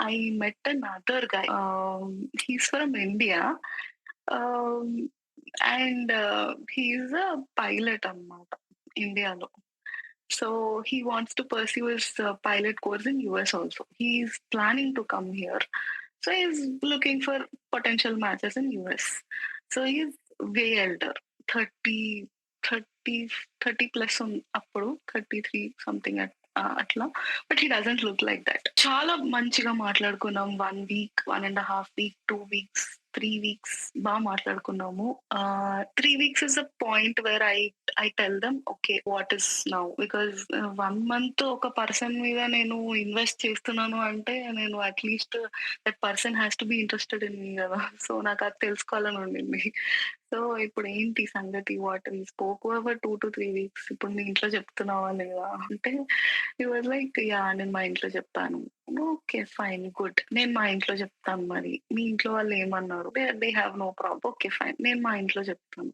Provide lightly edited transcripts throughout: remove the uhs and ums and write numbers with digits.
I met another guy. He's from India. Um, and he's a pilot అన్నమాట ఇండియాలో. So he wants to pursue his pilot course in US also. He's planning to come here. So he's looking for potential matches in US. So he's way elder, 30, 30, 30 plus అప్పుడు 33 something అట్లా. But he doesn't look like that. చాలా మంచిగా మాట్లాడుకున్నాం. 1 week, 1.5 week, 2 weeks, 3 weeks బాగా మాట్లాడుకున్నాము. 3 weeks is a point where I tell them okay what is now, because 1 month ఒక person మీద నేను ఇన్వెస్ట్ చేస్తున్నాను అంటే నేను at least that person has to be interested in me కదా. సో నాకు అది తెలుసుకోవాలని ఉండింది. సో ఇప్పుడు ఏంటి సంగతి, what we spoke over 2 to 3 weeks, ఇప్పుడు మీ ఇంట్లో చెప్తున్నావా లేదా అంటే ఈ వాజ్ లైక్ యా నేను మా ఇంట్లో చెప్పాను. ఓకే ఫైన్ గుడ్, నేను మా ఇంట్లో చెప్తాను. మరి మీ ఇంట్లో వాళ్ళు ఏమన్నారు? They have no problem. Okay fine, నేను మా ఇంట్లో చెప్తాను.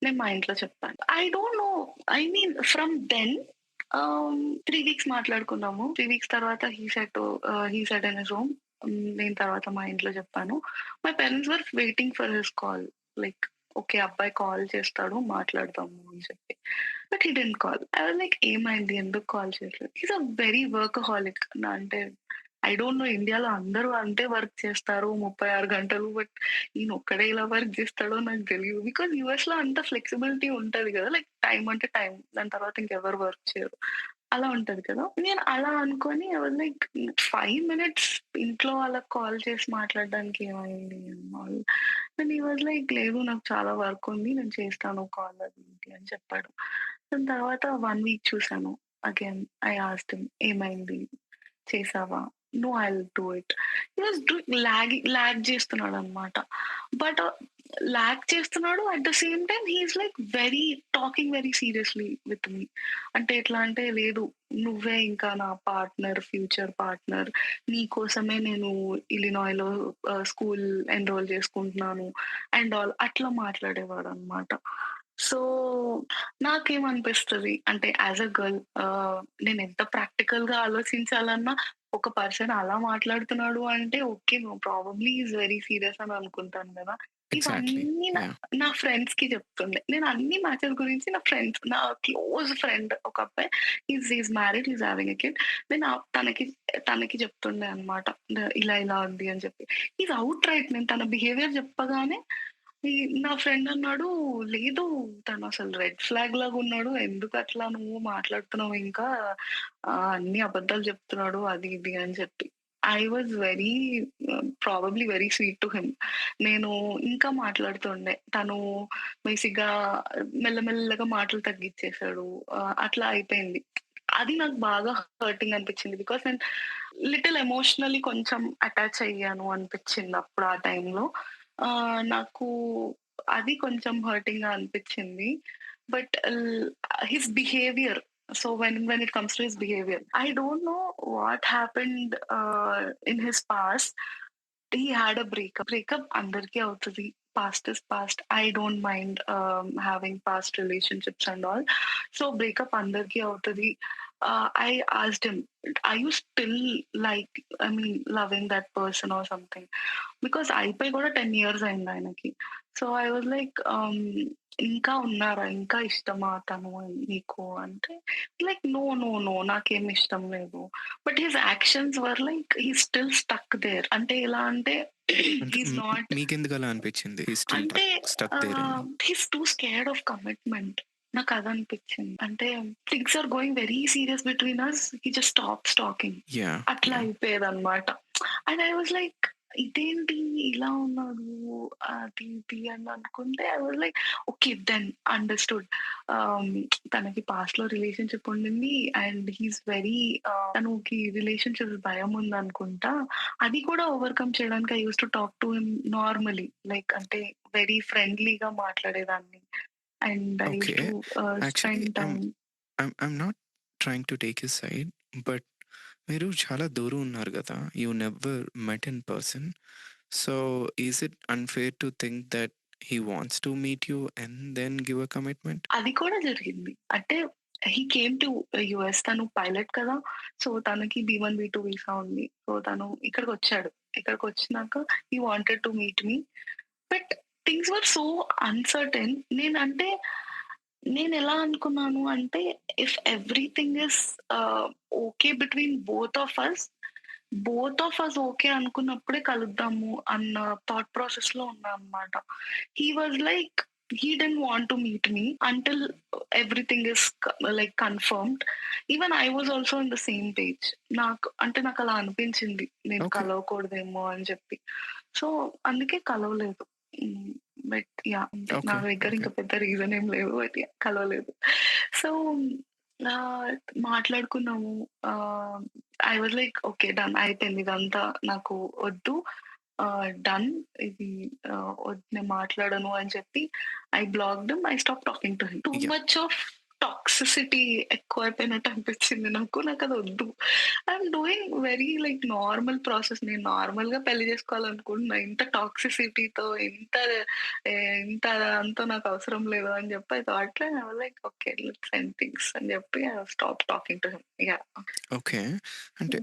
నేను మా ఇంట్లో చెప్పాను. I don't know, I mean from then 3 weeks మాట్లాడుకున్నాము. 3 వీక్స్ తర్వాత he said in his home. నేను తర్వాత మా ఇంట్లో చెప్పాను. My parents were waiting for his call. Like okay అబ్బాయి కాల్ చేస్తాడు మాట్లాడదాము అని చెప్పి. But he didn't call. I was like ఏమైంది, ఎందుకు కాల్ చేయట్లేదు? He's a very workaholic. అంటే ఐ డోంట్ నో, ఇండియాలో అందరూ అంతే వర్క్ చేస్తారు 36 గంటలు. బట్ ఈయన ఒక్కడే ఇలా వర్క్ చేస్తాడో నాకు తెలియదు. బికాస్ యూఎస్ లో అంత ఫ్లెక్సిబిలిటీ ఉంటది కదా, లైక్ టైం అంటే టైం, దాని తర్వాత ఇంకెవరు వర్క్ చేయరు, అలా ఉంటది కదా. నేను అలా అనుకొని ఐ వాజ్ లైక్ 5 minutes ఇంట్లో వాళ్ళకి కాల్ చేసి మాట్లాడడానికి ఏమైంది అండ్ ఈ వాజ్ లైక్ లేదు నాకు చాలా వర్క్ ఉంది, నేను చేస్తాను కాల్ అది ఇది అని చెప్పాడు. దాని తర్వాత 1 వీక్ చూసాను. అగైన్ ఐ ఆస్క్డ్ హిమ్ ఏమైంది, చేసావా? No I will do it. He was doing lag చేస్తున్నాడు అనమాట. బట్ లాగ్ చేస్తున్నాడు at the same time he is like talking very seriously with me. అంటే ఎట్లా అంటే లేదు నువ్వే ఇంకా నా పార్ట్నర్, ఫ్యూచర్ పార్ట్నర్, నీ కోసమే నేను ఇలినాయ్ లో స్కూల్ ఎన్రోల్ చేసుకుంటున్నాను అండ్ ఆల్ అట్లా మాట్లాడేవాడు అనమాట. సో నాకేమనిపిస్తది అంటే యాజ్ అ గర్ల్, నేను ఎంత ప్రాక్టికల్ గా ఆలోచించాలన్నా ఒక పర్సన్ అలా మాట్లాడుతున్నాడు అంటే okay no probably is very serious అని అనుకుంటాను కదా. ఎగ్జాక్ట్‌లీ. ఇవన్నీ నా యాహ్! నా ఫ్రెండ్స్ కి చెప్తుండే. నేను అన్ని మ్యాచెస్ గురించి నా క్లోజ్ ఫ్రెండ్ ఒక అబ్బాయి, is married, is having a kid. నేను తనకి తనకి చెప్తుండే అనమాట, ఇలా ఇలా ఉంది అని చెప్పి. ఈజ్ అవుట్ రైట్, నేను తన బిహేవియర్ చెప్పగానే ఈ నా ఫ్రెండ్ అన్నాడు, "లేదు తను అసలు రెడ్ ఫ్లాగ్ లాగా ఉన్నాడు. ఎందుకు అట్లా నువ్వు మాట్లాడుతున్నావు ఇంకా, అన్ని అబద్ధాలు చెప్తున్నాడు" అది ఇది అని చెప్పి. I was very probably very sweet to him. నేను ఇంకా మాట్లాడుతుండే. తను బేసిక్‌గా మెల్లమెల్లగా మాటలు తగ్గిచ్చేసాడు. అట్లా అయిపోయింది. అది నాకు బాగా హర్టింగ్ అనిపించింది. బికాజ్ నేను లిటిల్ ఎమోషనల్లీ కొంచెం అటాచ్ అయ్యాను అనిపించింది అప్పుడు ఆ టైంలో. నాకు అది కొంచెం హర్టింగ్‌గా అనిపించింది. But his behaviour, so when it comes to his behavior, I don't know what happened in his past. He had a breakup అందరికీ అవుతది. Past is past. I don't mind having past relationships and all. So breakup అందరికీ అవుతది. I asked him, are you still like, I mean loving that person or something? Because అయిపోయి కూడా 10 years అయింది ఆయనకి. So I was like ఇంకా ఉన్నారా? ఇంకా ఇష్టమా తను నీకు అంటే, లైక్ నో, నో, నో నాకేమి ఇష్టం లేదు. But his actions were like he still stuck there. అంటే ఎలా అంటే అంటే హి ఈస్ నాట్, మీకెందుకలా అనిపిచ్చింది? హి స్టిల్ అంటే స్టక్ దేర్ అని? He is too scared of commitment. నాకదనిపిచ్చింది. అంటే things are going very serious between us. He just stops talking. Yeah! అట్లా యాహ్! అయిపోయేదన్నమాట. అండ్ ఐ వాజ్ లైక్ ఇదేంటి ఇలా ఉన్నాడు అది ఇది అని అనుకుంటే I was like okay then understood. తనకి పాస్ట్‌లో రిలేషన్‌షిప్ ఉండింది అండ్ హి ఈస్ వెరీ, తనకి రిలేషన్‌షిప్స్ భయం ఉందనుకుంటా. అది కూడా ఓవర్‌కమ్ చేయడానికి I used to talk to him normally. Like అంటే వెరీ ఫ్రెండ్లీగా మాట్లాడేదాన్ని. And I okay. Used to actually spend time. I'm not trying to take his side. But మీరు చాలా దూరం ఉన్నారు గదా! You never met in person. So, is it unfair to think that he wants to meet you and then give a commitment? అది కూడా జరిగింది. అంటే he came to US. తను పైలట్ కదా! సో, తనకి B1, B2 వీసా ఉంది. So, తను ఇక్కడికొచ్చాడు. ఇక్కడికొచ్చినాక he wanted to meet me. But things were so uncertain. నేనెలా అనుకున్నాను అంటే, if everything is okay between both of us okay అనుకున్నప్పుడే కలుద్దాము అన్న థాట్ ప్రాసెస్‌లో ఉన్నా అన్నమాట. He was like he didn't want to meet me until everything is like confirmed. Even I was also in the same page. నాకలా అనిపించింది. నేను okay. కలవకూడదేమో అని చెప్పి. సో, అందుకే కలవలేదు. హ్మ్. But yeah! అంతే. నా ఓకే. దగ్గర ఓకే. ఇంకా పెద్ద రీజన్ ఏం లేవు. But yeah! కలవలేదు. సో, మాట్లాడుకున్నాము. I was like okay. Done అయిపోయింది ఇదంతా నాకు వద్దు. డన్ ఇది వద్దు నేను మాట్లాడను అని చెప్పి I blocked him. I stop talking to him. Too yeah! Much of toxicity ఎక్కువైపోయినట్టు అనిపించింది నాకు. నాకది వద్దు. I'm doing very like normal process. నేను నార్మల్‌గా పెళ్లి చేసుకోవాలనుకుంటున్నా. ఇంత టాక్సిసిటీతో ఇంత అంతా నాకు అవసరం లేదు అని చెప్పి I thought like okay let's end things అని చెప్పి I stop talking to him. Yeah! Okay. అంటే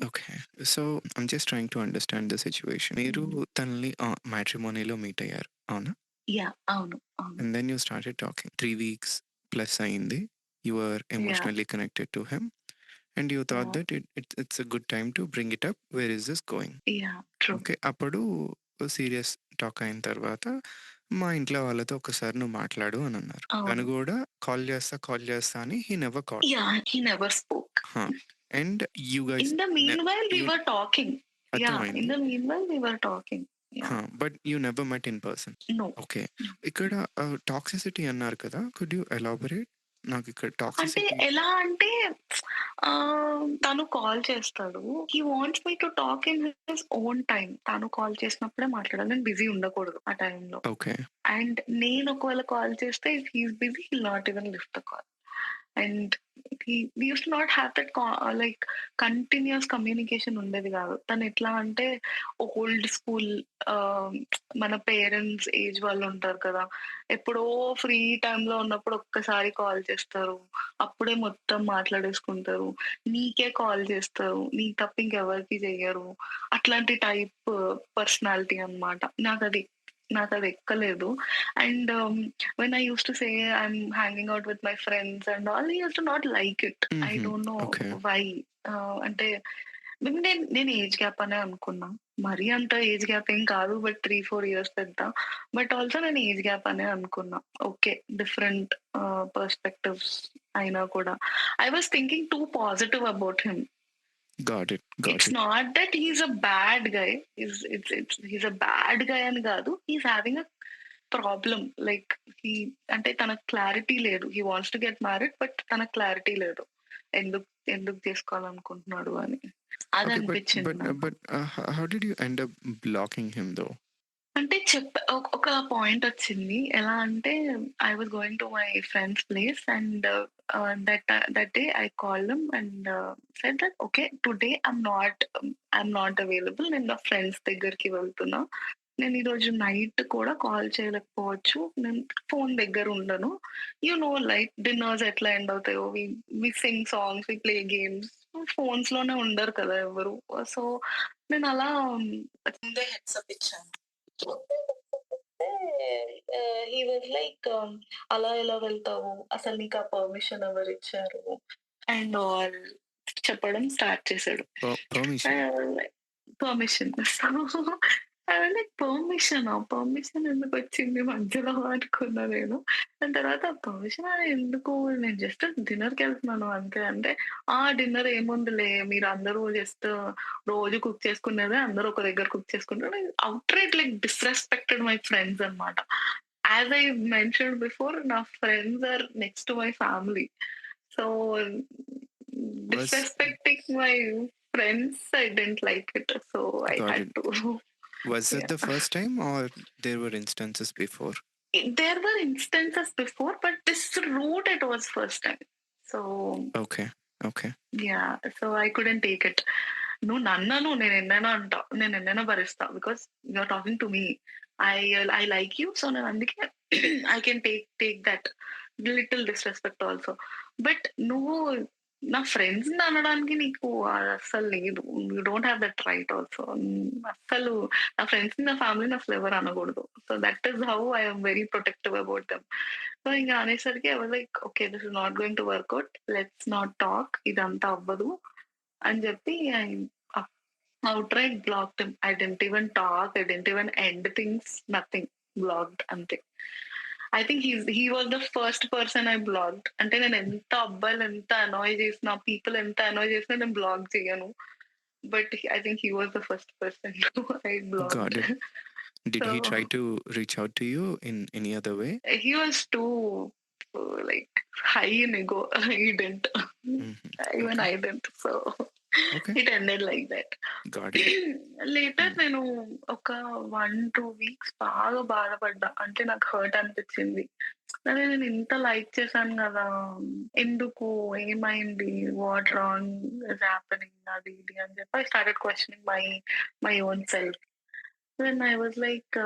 okay. So, I'm just trying to understand the situation. మీరు తనని మ్యాట్రిమోనీలో మీట్ అయ్యారు. అవునా? యాహ్! అవును. అవును. And then you started talking. 3 weeks plus అయింది. You are yeah! Emotionally connected to him. And you thought yeah! That it's a good time to bring it up. Where is this going? Yeah! True. Okay. అప్పుడు serious talk అయిన తర్వాత, మా ఇంట్లో వాళ్ళతో ఒక్కసారి నువ్వు మాట్లాడు అనన్నారు. తను అవును. గూడా కాల్ చేస్తా అని he never called. Yeah! He never spoke. హా! And you guys in the నె meanwhile we you were talking. Yeah! In అర్థమైంది. The meanwhile we were talking. Yeah! But you never met in person. No. Okay. ఇక్కడ toxicity అన్నారు కదా! Could you elaborate? నాకిక్కడ అంటే toxicity ఎలా అంటే తను కాల్ చేస్తాడు. He wants me to talk in his own time. తను కాల్ చేసినప్పుడే మాట్లాడాలి. నేను బిజీ ఉండకూడదు ఆ టైంలో. ఓకే. అండ్ నేను ఒకవేళ కాల్ చేస్తే if he is busy he will not even lift the call. And we used to not have that like continuous communication ఉండేది గాదు. తను ఎట్లా అంటే ఓల్డ్ స్కూల్ ఆహ్, మన పేరెంట్స్ ఏజ్ వాళ్ళు ఉంటారు కదా! ఎప్పుడో ఫ్రీ టైమ్‌లో ఉన్నప్పుడు ఒక్కసారి కాల్ చేస్తారు. అప్పుడే మొత్తం మాట్లాడేసుకుంటారు. నీకే కాల్ చేస్తారు. నీకు తప్ప ఇంకెవరికీ చెయ్యరు. అట్లాంటి టైప్ పర్సనాలిటీ అన్నమాట. నాకది ఎక్కలేదు. And when I used to say I'm hanging out with my friends and all, he used to not like it. I హుహు. don't know okay. why. అంటే నేను ఏజ్ గ్యాప్ అనే అనుకున్నా. మరీ అంత ఏజ్ గ్యాప్ ఏం కాదు. బట్ 3, 4 ఇయర్స్ పెద్ద. బట్ ఆల్సో నేను ఏజ్ గ్యాప్ అనే అనుకున్నా. ఓకే. డిఫరెంట్ పర్స్పెక్టివ్స్ అయినా కూడా. I was thinking too positive about him. Got it. Got it's it. Not that he's a bad guy. He's a bad guy అని కాదు. He's having a problem. Like he అంటే తనకు clarity లేదు. He wants to get married but తనకు clarity లేదు. ఎందుకు ఎందుకు చేసుకోవాలనుకుంటున్నాడు అని. అది ఓకే. బట్ అనిపించింది బట్ నాకు. But how did you end up blocking him though? అంటే ఒక పాయింట్ వచ్చింది. ఎలా అంటే I was going to my friends place and that day I called him and said that okay today I'm not available. నేను నా friends దగ్గరికి వెళ్తున్నా. నేను ఈరోజు నైట్ కూడా కాల్ చేయలేకపోవచ్చు. నేను ఫోన్ దగ్గర ఉండను. యూ నో లైక్ డిన్నర్స్ ఎట్లా ఎండ్ అవుతాయో we sing songs, we play games. Phones లోనే ఉండరు కదా ఎవరు. సో నేను అలా ముందే హెడ్స్ అప్ ఇచ్చాను. హి వాస్ లైక్ అలా ఎలా వెళ్తావు? అసలు నీకు ఆ పర్మిషన్ ఎవరిచ్చారు? అండ్ ఆల్ చెప్పడం స్టార్ట్ చేశాడు. పర్మిషన్. పర్మిషన్. సో లైక్ పర్మిషనా? పర్మిషన్ ఎందుకొచ్చింది మధ్యలో అనుకున్నా నేను. దాని తర్వాత పర్మిషన్ ఎందుకు? నేను జస్ట్ డిన్నర్‌కెళ్తున్నాను అంతే. అంటే డిన్నర్ ఏముందిలే మీరందరూ జస్ట్ రోజు కుక్ చేసుకునేదే అందరూ ఒక దగ్గర కుక్ చేసుకుంటారు. Outright like disrespected my friends అన్నమాట. యాస్ ఐ మెన్షన్డ్ బిఫోర్ నా friends are next to my family. So was disrespecting my friends, I didn't like it. So I got had it. to. Was it Yeah. the first time or there were instances before? There were instances before, but this route it was first time. So okay. Okay. yeah, so I couldn't take it. నువ్వు నన్నను నేనెన్నైనా అంటా. నేనెన్నైనా భరిస్తా. Because you are talking to me. I like you. So నేను అందుకే I can take that little disrespect also. But నువ్వు నా ఫ్రెండ్స్‌ని అనడానికి నీకు అస్సలు లేదు. You don't have that right also. అస్సలు నా ఫ్రెండ్స్‌ని, నా ఫ్యామిలీని అసలు ఎవరు అనకూడదు. So that is how I am very protective about them. So ఇంక అనేసరికి I was like okay this is not going to work out. Let's not talk. ఇదంతా అవ్వదు అని చెప్పి I outright blocked him. I didn't even talk. I didn't even end things. Nothing. Blocked అంతే. I think he was the first person I blocked. అంటే నేను ఎంత అబ్బాయిలు ఎంత అనాయ్ చేసినా, పీపుల్ ఎంత అనాయ్ చేసినా నేను బ్లాక్ చేయను. But I think he was the first person I Got blocked. it. Did so he try to reach out to you in any other way? he was too like high in ego. He didn't. Even Okay. I didn't. So Okay. it ended like that. Got it. Later Mm. నేను ఒక 1-2 weeks బాగా బాధపడ్డా. అంటే నాకు hurt అనిపించింది. అరే నేను ఇంత లైక్ చేశాను కదా! ఎందుకు? ఏమైంది? What wrong is happening? అది ఇది అని చెప్పి I started questioning my own self. Then I was like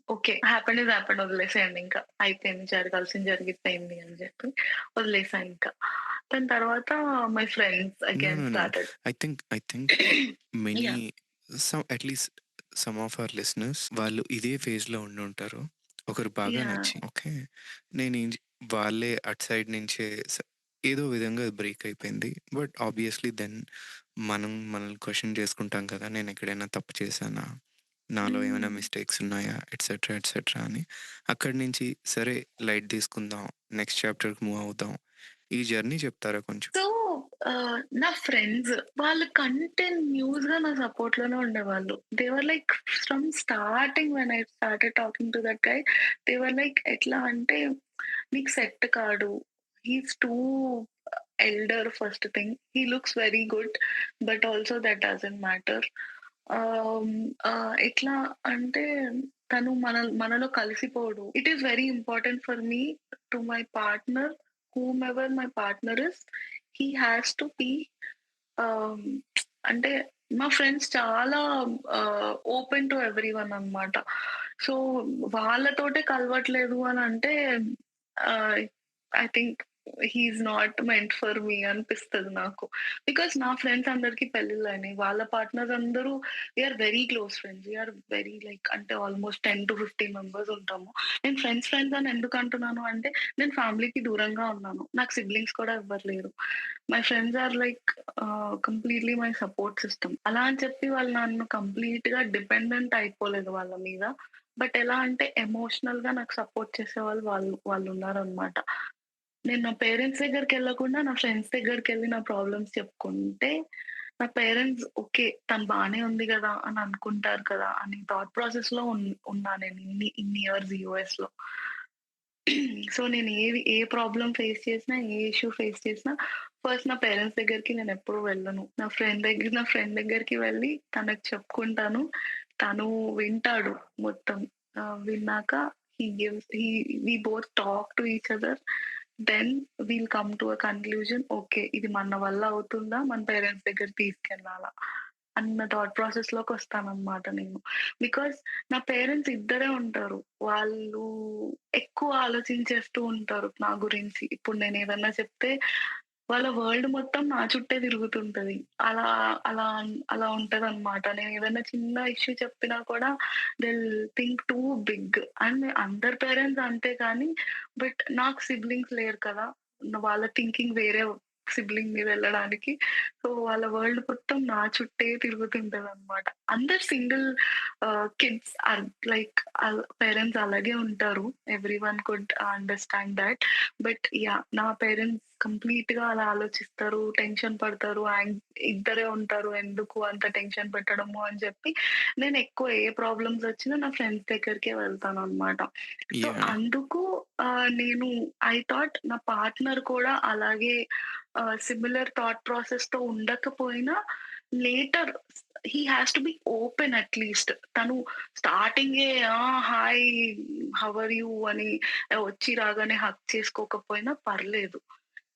okay. Happened is happened వదిలేసేయండి ఇంకా. అయిపోయింది జరగాల్సింది జరిగిపోయింది అని చెప్పి వదిలేసా ఇంకా. దాని తర్వాత my friends No, again no, no. Started. I think many, yeah! some at least some of our listeners వాళ్ళు ఇదే ఫేజ్‌లో ఉండుంటారు. ఒకరు బాగా యాహ్! నచ్చి ఓకే. నేనేం జే వాళ్ళే అటు సైడ్ నుంచే ఏదో విధంగా బ్రేక్ అయిపోయింది. బట్ ఆబ్వియస్‌లీ దెన్ మనం మనల్ని క్వెషన్ చేసుకుంటాం కదా! నేనెక్కడైనా తప్పు చేశానా? నాలో ఏమైనా హ్మ్. మిస్టేక్స్ ఉన్నాయా? ఎట్సెట్రా, ఎట్సెట్రా అని. అక్కడి నుంచి సరే లైట్ తీసుకుందాం. నెక్స్ట్ చాప్టర్‌కి మూవ్ అవుదాం. ఈ జర్నీ చెప్తారా కొంచెం? సో నా ఫ్రెండ్స్ వాళ్ళు కంటిన్యూస్‌గా నా సపోర్ట్‌లోనే ఉండేవాళ్ళు. They were like from starting when I started talking to that guy they were like ఎట్లా అంటే నీకు సెట్ కాడు. He is too elder first thing. He looks very good. But also that doesn't matter. ఎట్లా అంటే తను మనలో కలిసిపోడు. It is very important for me to my partner whomever my partner is, he has to be ఆహ్, అంటే మా friends చాలా open to everyone అన్నమాట. సో వాళ్ళతోటే కలవట్లేదు అని అంటే ఆహ్, I think he is not meant for me అనిపిస్తది నాకు. బికాజ్ నా ఫ్రెండ్స్ అందరికి పెళ్ళిళ్ళయినాయి. వాళ్ళ పార్ట్నర్స్ అందరూ we are very close friends. We are very like అంటే ఆల్మోస్ట్ 10-15 మెంబర్స్ ఉంటాము. నేను ఫ్రెండ్స్ అని ఎందుకు అంటున్నాను అంటే నేను ఫ్యామిలీకి దూరంగా ఉన్నాను. నాకు సిబ్లింగ్స్ కూడా ఎవ్వరు లేరు. My friends are like completely my support system. అలా అని చెప్పి వాళ్ళు నన్ను కంప్లీట్‌గా డిపెండెంట్ అయిపోలేదు వాళ్ళ మీద. బట్ ఎలా అంటే ఎమోషనల్‌గా నాకు సపోర్ట్ చేసేవాళ్ళు వాళ్ళున్నారనమాట. నేను నా పేరెంట్స్ దగ్గరికెళ్ళకుండా నా ఫ్రెండ్స్ దగ్గరికెళ్ళి నా ప్రాబ్లమ్స్ చెప్పుకుంటే, నా పేరెంట్స్ ఓకే. తను బానే ఉంది గదా! అని అనుకుంటారు కదా! అని థాట్ ప్రాసెస్‌లో ఉన్నా నేను ఇన్ని ఇయర్స్ యూఎస్‌లో. సో నేను ఏ ప్రాబ్లమ్ ఫేస్ చేసినా, ఏ ఇష్యూ ఫేస్ చేసినా ఫస్ట్ నా పేరెంట్స్ దగ్గరికి నేనెప్పుడు వెళ్ళను. నా ఫ్రెండ్ దగ్గరికి వెళ్ళి తనకి చెప్పుకుంటాను. తను వింటాడు మొత్తం. విన్నాక we both talk to each other. Then we'll come to a conclusion. Okay. ఇది మన వల్ల అవుతుందా? మన పేరెంట్స్ దగ్గరికి తీసుకెళ్ళాలా? అన్న థాట్ ప్రాసెస్‌లోకొస్తాననమాట నేను. బికాజ్ నా పేరెంట్స్ ఇద్దరే ఉంటారు. వాళ్ళు ఎక్కువ ఆలోచించేస్తూ ఉంటారు నా గురించి. ఇప్పుడు నేనేదన్నా చెప్తే వాళ్ళ వరల్డ్ మొత్తం నా చుట్టే తిరుగుతుంటది. అలా అలా అలా ఉంటదనమాట. నేనేదన్నా చిన్న ఇష్యూ చెప్పినా కూడా they will think too big. And అందరి పేరెంట్స్ అంతే కానీ బట్ నాకు సిబ్లింగ్స్ లేరు కదా! వాళ్ళ థింకింగ్ వేరే సిబ్లింగ్ మీద వెళ్ళడానికి. సో వాళ్ళ వరల్డ్ మొత్తం నా చుట్టే తిరుగుతుంటదనమాట. అందరు single kids are like parents అలాగే ఉంటారు. Everyone could understand that. But yeah! నా పేరెంట్స్ కంప్లీట్‌గా అలా ఆలోచిస్తారు, టెన్షన్ పడతారు, ఇద్దరే ఉంటారు. ఎందుకు అంత టెన్షన్ పెట్టడము అని చెప్పి నేనెక్కువ ఏ ప్రాబ్లమ్స్ వచ్చినా నా ఫ్రెండ్స్ దగ్గరికే వెళ్తాననమాట. So yeah! అందుకు నేను ఐ థాట్ నా పార్ట్నర్ కూడా అలాగే సిమిలర్ థాట్ ప్రాసెస్‌తో ఉండకపోయినా later he has to be open at least. తను స్టార్టింగే హాయ్ హౌ ఆర్ యూ అని వచ్చి రాగానే హగ్ చేసుకోకపోయినా పర్లేదు.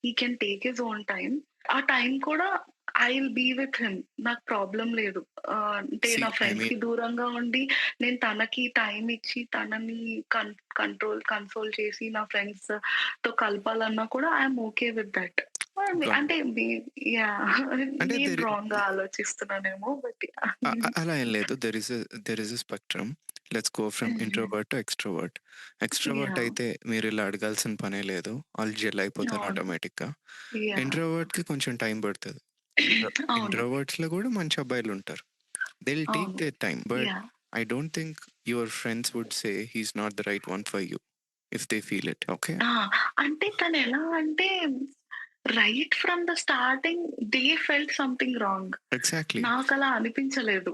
He can take his own time. ఆ టైం కూడా I will be with him. నాకు ప్రాబ్లమ్ లేదు. అంటే సీ నా ఐ మీన్ ఫ్రెండ్స్‌కి దూరంగా ఉండి, నేను తనకి టైమ్ ఇచ్చి, తనని కన్సోల్ చేసి, నా ఫ్రెండ్స్‌తో కలపాలన్నా కూడా I'm okay with that. Got it. అంటే యాహ్! అంటే నేను రాంగ్‌గా ఆలోచిస్తున్నానేమో బట్ యాహ్! అలా ఏం లేదు. There is a spectrum. Let's go from హుహు. Introvert to extrovert. Extrovert yeah! అయితే మీరిలా అడగాల్సిన పనే లేదు. ఆళ్ళు జెల్ అయిపోతారు అవును. ఆటోమేటిక్‌గా. యాహ్! ఇంట్రోవర్ట్‌కి కొంచెం టైం పడతది. అవును. ఇంట్రోవర్ట్స్‌లో గూడా మంచి అబ్బాయిలుంటారు. దే విల్ టేక్ అవును. Their time. But yeah! I don't think your friends would say he is not the right one for you if they feel it. Okay. ఆ! అంటే తనెలా అంటే right from the starting they felt something wrong. Exactly. నాకలా అనిపించలేదు.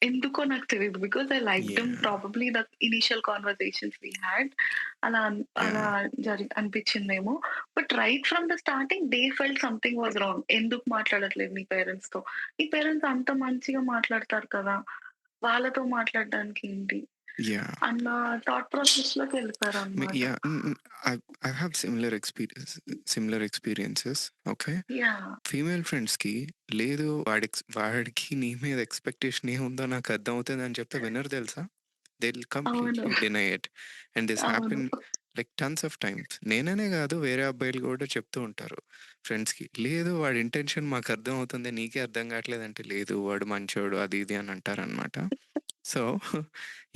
ఎందుకో నాకు తెలీదు. Because I liked him yeah! Probably the initial conversations we had అలా యాహ్! అనిపించిందేమో. But right from the starting they felt something was wrong. ఎందుకు మాట్లాడట్లేదు నీ పేరెంట్స్‌తో? నీ పేరెంట్స్ అంత మంచిగా మాట్లాడతారు కదా! వాళ్ళతో మాట్లాడడానికి ఏంటి? యాహ్! అన్న థాట్ ప్రాసెస్‌లోకెళ్ళిపోయారనమాట. Yeah! I have similar experiences. Okay. Yeah! Female ఫ్రెండ్స్‌కి లేదు వాడికి నీ మీద ఎక్స్‌పెక్టేషన్ ఏముందో నాకు అర్థమవుతదని చెప్తే వినరు తెలుసా? దే విల్ అవును. Completely deny it. And this అవును. Happen like tons of times. నేననే గాదు వేరే అబ్బాయిలు గూడా చెప్తూ ఉంటారు ఫ్రెండ్స్‌కి. లేదు వాడి ఇంటెన్షన్ మాకు అర్థమవుతుంది. నీకే అర్థం కావట్లేదంటే, లేదు వాడు మంచోడు అది ఇది అని అంటారనమాట. So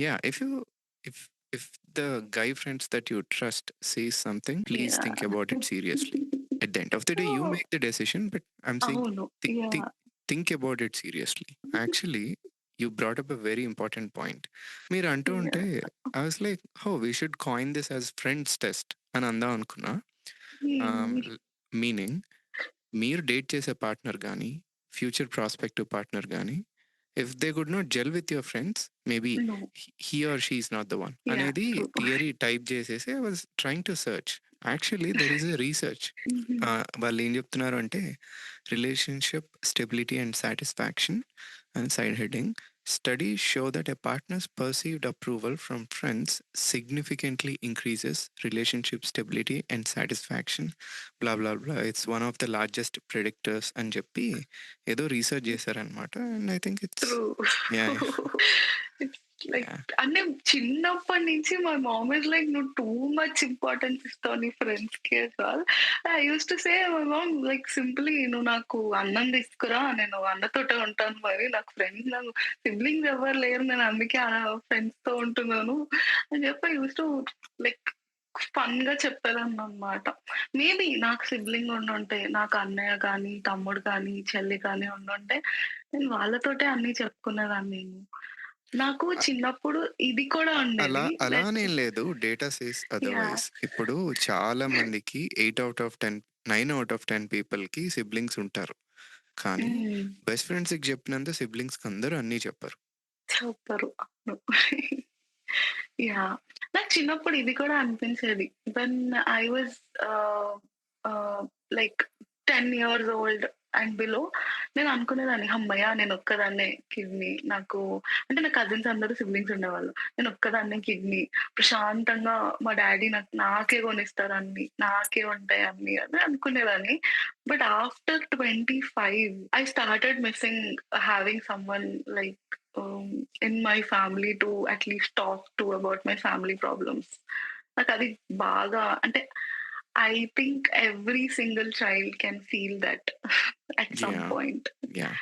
yeah! If if the guy friends that you trust says something, please think yeah! About it seriously. At the end of the day, you make the decision, but I'm saying అవును. thi- thi- yeah! think about it seriously. Actually, you brought up a very important point. మీరు అంటూ ఉంటే yeah! I was like, హో we should coin this as friends test అని అందాం అనుకున్నా. హ్మ్. Meaning మీరు డేట్ చేసే పార్ట్నర్ కానీ ఫ్యూచర్ ప్రాస్పెక్టివ్ పార్ట్నర్ కానీ if they could not gel with your friends maybe no. He or she is not the one yeah! అనేది true. Theory type చేసేసి I was trying to search. Actually there is a research. హుహు. వాళ్ళు ఏం చెప్తున్నారు అంటే relationship stability and satisfaction and side heading, studies show that a partner's perceived approval from friends significantly increases relationship stability and satisfaction. Blah blah blah. It's one of the largest predictors అని చెప్పి ఏదో research చేశారనమాట. And I think it's true. Yeah it's like yeah అంటే చిన్నప్పటి నుంచి my mom is like "నువ్వు too much importance ఇస్తావు నీ ఫ్రెండ్స్‌కి" all. I used to say my mom like simply "నువ్వు నాకు అన్నం తీసుకురా, నేను అన్నతోటే ఉంటాను మరి. నాకు సిబ్లింగ్స్ ఎవ్వరు లేరు. నేను అందుకే ఫ్రెండ్స్‌తో ఉంటున్నాను" అని చెప్పి ఐ యూజ్డ్ టు లైక్ ఫన్‌గా చెప్పేదాన్ననమాట. మేబీ నాకు సిబ్లింగ్ ఉండుంటే, నాకు అన్నయ్య గానీ, తమ్ముడు కానీ, చెల్లి కానీ ఉండుంటే, నేను వాళ్ళతోటే అన్నీ చెప్పుకునేదాన్నేమో. నాకు చిన్నప్పుడు ఇది కూడా అలా ఉండేది. అలా అనేం లేదు. Data says yeah! అదర్వైజ్. ఇప్పుడు చాలా మందికి 8 ఔట్ ఆఫ్ 10, 9 ఔట్ ఆఫ్ 10 పీపుల్‌కి సిబ్లింగ్స్ ఉంటారు. కానీ హ్మ్. బెస్ట్ ఫ్రెండ్స్‌కి చెప్పినంత సిబ్లింగ్స్‌కి అందరూ అన్నీ చెప్పరు. సూపరు. అవును. యాహ్! నాకు చిన్నప్పుడు ఇది కూడా అనిపించేది. వెన్ ఐ వాస్ ఆహ్, ఆహ్, like 10 years old and below నేను అనుకునేదాన్ని హమ్మయ్య! నేనొక్కదాన్నే కిడ్‌ని. అంటే నా కజిన్స్ అందరూ సిబ్లింగ్స్ ఉండేవాళ్ళు. నేనొక్కదాన్నే కిడ్‌ని. ప్రశాంతంగా మా డ్యాడీ నాకే కొనిస్తారు అన్నీ. నాకే ఉంటాయి అన్నీ అని అనుకునేదాన్ని. But after 25 I started missing having someone like um, in my family to at least talk to about my family problems. నాకది బాగా అంటే I think every single child can feel that at some yeah! Point. Yeah!